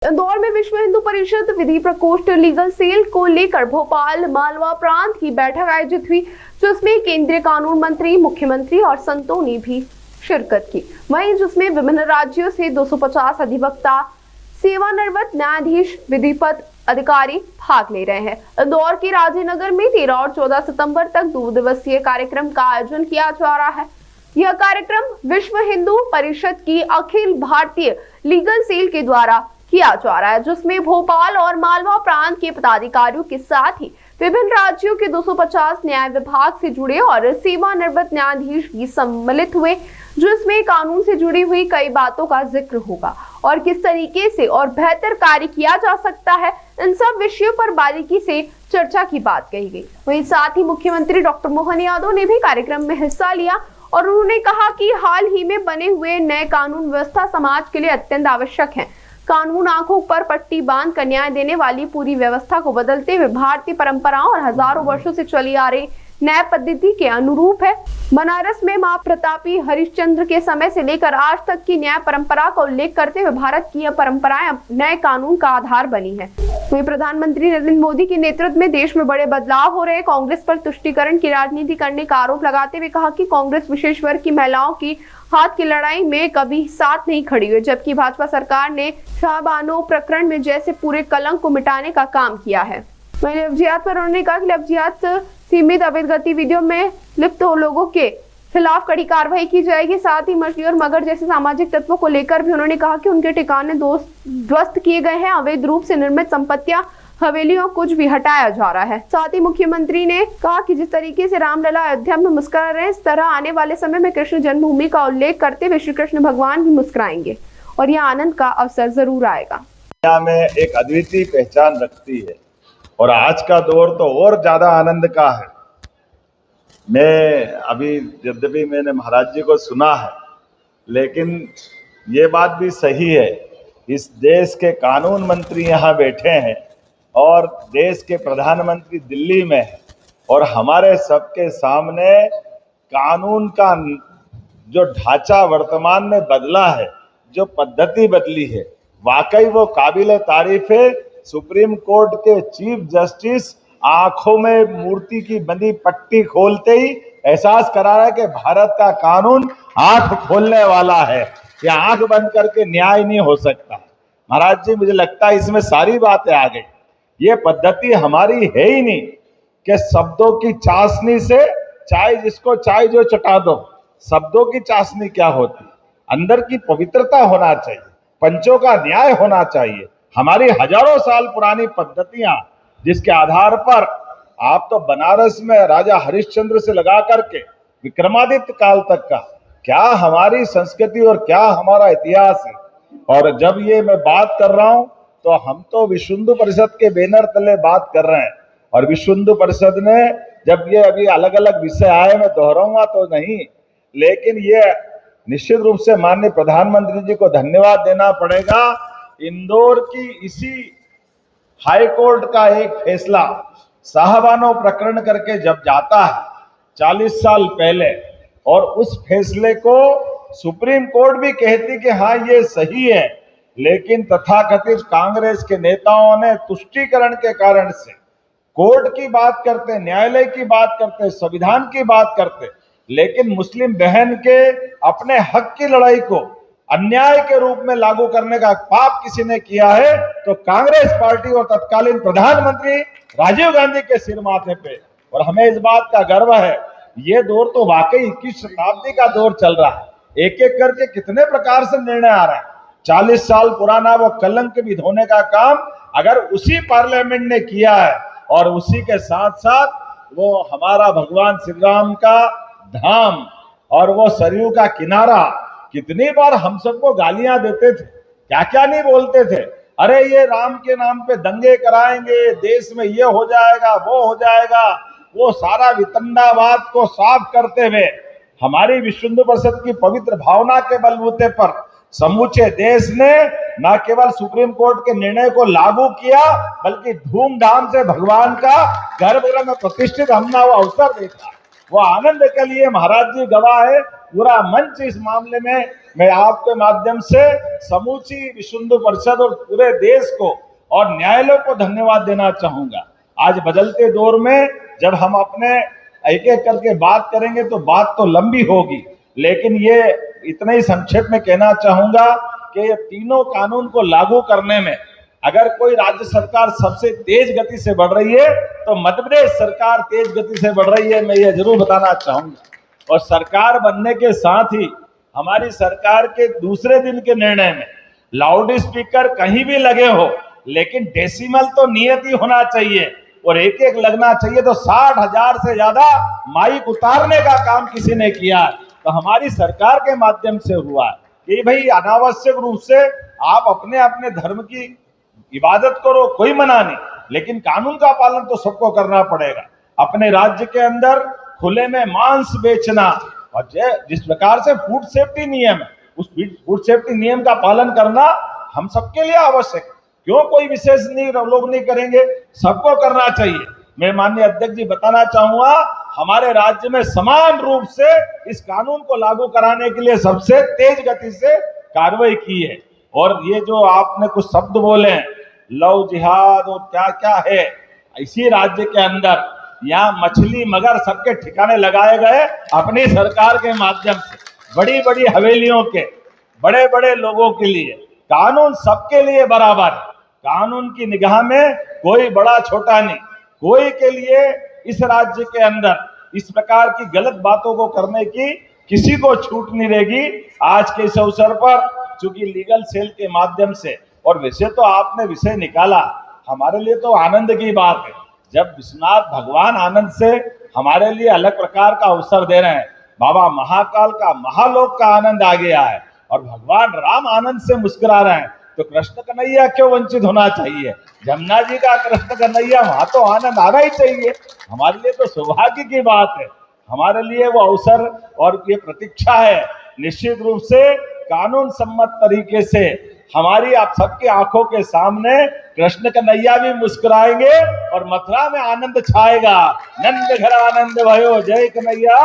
इंदौर में विश्व हिंदू परिषद विधि प्रकोष्ठ लीगल सेल को लेकर भोपाल मालवा प्रांत की बैठक आयोजित हुई, जिसमें केंद्रीय कानून मंत्री, मुख्यमंत्री और संतों ने भी शिरकत की। वहीं जिसमें विभिन्न राज्यों से 250 अधिवक्ता, सेवानिवृत्त न्यायाधीश, विधिपत अधिकारी भाग ले रहे हैं। इंदौर के राजेनगर में 13 और 14 सितंबर तक 2 दिवसीय कार्यक्रम का आयोजन किया जा रहा है। यह कार्यक्रम विश्व हिंदू परिषद की अखिल भारतीय लीगल सेल के द्वारा किया जा रहा है, जिसमें भोपाल और मालवा प्रांत के पदाधिकारियों के साथ ही विभिन्न राज्यों के 250 न्याय विभाग से जुड़े और सेवानिवृत्त न्यायाधीश भी सम्मिलित हुए, जिसमें कानून से जुड़ी हुई कई बातों का जिक्र होगा और किस तरीके से और बेहतर कार्य किया जा सकता है। इन सब विषयों पर बारीकी से चर्चा की बात कही गई। वहीं साथ ही मुख्यमंत्री डॉक्टर मोहन यादव ने भी कार्यक्रम में हिस्सा लिया और उन्होंने कहा कि हाल ही में बने हुए नए कानून व्यवस्था समाज के लिए अत्यंत आवश्यक है। कानून आंखों पर पट्टी बांध कर न्याय देने वाली पूरी व्यवस्था को बदलते हुए भारतीय परंपराओं और हजारों वर्षों से चली आ रही न्याय पद्धति के अनुरूप है। बनारस में मां प्रतापी हरिश्चंद्र के समय से लेकर आज तक की न्याय परंपरा का उल्लेख करते हुए भारत की यह परंपराएं नए कानून का आधार बनी है। वहीं प्रधानमंत्री नरेंद्र मोदी के नेतृत्व में देश में बड़े बदलाव हो रहे। कांग्रेस पर तुष्टीकरण की राजनीति करने का आरोप लगाते हुए कहा कि कांग्रेस विशेष वर्ग की महिलाओं की हाथ की लड़ाई में कभी साथ नहीं खड़ी हुई, जबकि भाजपा सरकार ने शाहबानो प्रकरण में जैसे पूरे कलंक को मिटाने का काम किया है। वहीं लव जिहाद पर उन्होंने कहा कि लव जिहाद सीमित अवैध गतिविधियों में लिप्त हो लोगों के खिलाफ कड़ी कार्रवाई की जाएगी। साथ ही मछली और मगर जैसे सामाजिक तत्वों को लेकर भी उन्होंने कहा कि उनके ठिकाने ध्वस्त किए गए हैं। अवैध रूप से निर्मित संपत्तियां, हवेलियों कुछ भी हटाया जा रहा है। साथ ही मुख्यमंत्री ने कहा कि जिस तरीके से रामलला अयोध्या में मुस्कुरा रहे हैं, इस तरह आने वाले समय में कृष्ण जन्मभूमि का उल्लेख करते हुए श्री कृष्ण भगवान भी मुस्कुराएंगे और यह आनंद का अवसर जरूर आएगा। दुनिया में एक अद्वितीय पहचान रखती है और आज का दौर तो और ज्यादा आनंद का है। मैं अभी यद्यपि मैंने महाराज जी को सुना है, लेकिन ये बात भी सही है, इस देश के कानून मंत्री यहाँ बैठे हैं और देश के प्रधानमंत्री दिल्ली में है और हमारे सबके सामने कानून का जो ढांचा वर्तमान में बदला है, जो पद्धति बदली है, वाकई वो काबिले तारीफ है। सुप्रीम कोर्ट के चीफ जस्टिस आंखों में मूर्ति की बंधी पट्टी खोलते ही एहसास करा रहा है कि भारत का कानून आंख खोलने वाला है। ये आंख बंद करके न्याय नहीं हो सकता। महाराज जी, मुझे लगता है इसमें सारी बातें आ गई। ये पद्धति हमारी है ही नहीं कि शब्दों की चाशनी से चाय जिसको चाय जो चटा दो। शब्दों की चाशनी क्या होती? अंदर की पवित्रता होना चाहिए, पंचों का न्याय होना चाहिए। हमारी हजारों साल पुरानी पद्धतियां जिसके आधार पर आप तो बनारस में राजा हरिश्चंद्र से लगा करके विक्रमादित्य काल तक का क्या हमारी संस्कृति और क्या हमारा इतिहास है। और जब ये मैं बात कर रहा हूं तो हम तो विश्व हिंदू परिषद के बैनर तले बात कर रहे हैं और विश्व हिंदू परिषद ने जब ये अभी अलग अलग विषय आए, मैं दोहराऊंगा तो नहीं, लेकिन ये निश्चित रूप से माननीय प्रधानमंत्री जी को धन्यवाद देना पड़ेगा। इंदौर की इसी हाई कोर्ट का एक फैसला साहबानो प्रकरण करके जब जाता है 40 साल पहले, और उस फैसले को सुप्रीम कोर्ट भी कहती कि हाँ ये सही है, लेकिन तथाकथित कांग्रेस के नेताओं ने तुष्टीकरण के कारण से कोर्ट की बात करते, न्यायालय की बात करते, संविधान की बात करते, लेकिन मुस्लिम बहन के अपने हक की लड़ाई को अन्याय के रूप में लागू करने का पाप किसी ने किया है तो कांग्रेस पार्टी और तत्कालीन प्रधानमंत्री राजीव गांधी के सिर माथे पे। और हमें इस बात का गर्व है, ये दौर तो वाकई 21 शताब्दी का दौर चल रहा है। एक एक करके कितने प्रकार से निर्णय आ रहा है। 40 साल पुराना वो कलंक भी धोने का काम अगर उसी पार्लियामेंट ने किया है और उसी के साथ साथ वो हमारा भगवान श्री राम का धाम और वो सरयू का किनारा, कितनी बार हम सबको गालियां देते थे, क्या क्या नहीं बोलते थे। अरे ये राम के नाम पे दंगे कराएंगे, देश में ये हो जाएगा, वो हो जाएगा। वो सारा वितंडावाद को साफ करते हुए हमारी विश्व हिंदू परिषद की पवित्र भावना के बलबूते पर समूचे देश ने न केवल सुप्रीम कोर्ट के निर्णय को लागू किया, बल्कि धूमधाम से भगवान का गर्भगृह में प्रतिष्ठित हमने वो अवसर देखा। वो आनंद के लिए महाराज जी गवाह है। पूरा मंच इस मामले में मैं आपके माध्यम से समूची विश्व हिंदू परिषद और पूरे देश को और न्यायालयों को धन्यवाद देना चाहूंगा। आज बदलते दौर में जब हम अपने एक एक करके बात करेंगे तो बात तो लंबी होगी, लेकिन ये इतना ही संक्षेप में कहना चाहूंगा कि ये तीनों कानून को लागू करने में अगर कोई राज्य सरकार सबसे तेज गति से बढ़ रही है तो मध्य प्रदेश सरकार तेज गति से बढ़ रही है, मैं ये जरूर बताना चाहूंगा। और सरकार बनने के साथ ही हमारी सरकार के दूसरे दिन के निर्णय में लाउड स्पीकर कहीं भी लगे हो, लेकिन डेसिमल तो नियत ही होना चाहिए और एक एक लगना चाहिए। तो 60,000 से ज्यादा माइक उतारने का काम किसी ने किया, तो हमारी सरकार के माध्यम से हुआ कि भाई अनावश्यक रूप से आप अपने अपने धर्म की इबादत करो, कोई मना नहीं, लेकिन कानून का पालन तो सबको करना पड़ेगा। अपने राज्य के अंदर खुले में मांस बेचना और जिस प्रकार से फूड सेफ्टी नियम है, उस फूड सेफ्टी नियम का पालन करना हम सबके लिए आवश्यक है। क्यों कोई विशेष नहीं लोग नहीं करेंगे, सबको करना चाहिए। मैं माननीय अध्यक्ष जी बताना चाहूंगा, हमारे राज्य में समान रूप से इस कानून को लागू कराने के लिए सबसे तेज गति से कार्रवाई की है। और ये जो आपने कुछ शब्द बोले लव जिहाद और क्या क्या है, इसी राज्य के अंदर यहाँ मछली मगर सबके ठिकाने लगाए गए अपनी सरकार के माध्यम से। बड़ी बड़ी हवेलियों के बड़े बड़े लोगों के लिए कानून सबके लिए बराबर है। कानून की निगाह में कोई बड़ा छोटा नहीं, कोई के लिए इस राज्य के अंदर इस प्रकार की गलत बातों को करने की किसी को छूट नहीं रहेगी। आज के इस अवसर पर चूंकि लीगल सेल के माध्यम से, और वैसे तो आपने विषय निकाला, हमारे लिए तो आनंद की बात है जब विश्वनाथ भगवान आनंद से हमारे लिए अलग प्रकार का अवसर दे रहे हैं। बाबा महाकाल का महालोक का आनंद आ गया है और भगवान राम आनंद से मुस्कुरा रहे हैं, तो कृष्ण कन्हैया क्यों वंचित होना चाहिए। जमुना जी का कृष्ण कन्हैया, वहां तो आनंद आना ही चाहिए। हमारे लिए तो सौभाग्य की बात है, हमारे लिए वो अवसर और ये प्रतीक्षा है। निश्चित रूप से कानून सम्मत तरीके से हमारी आप सबकी आंखों के सामने कृष्ण कन्हैया भी मुस्कुराएंगे और मथुरा में आनंद छाएगा। नंद घर आनंद भयो, जय कन्हैया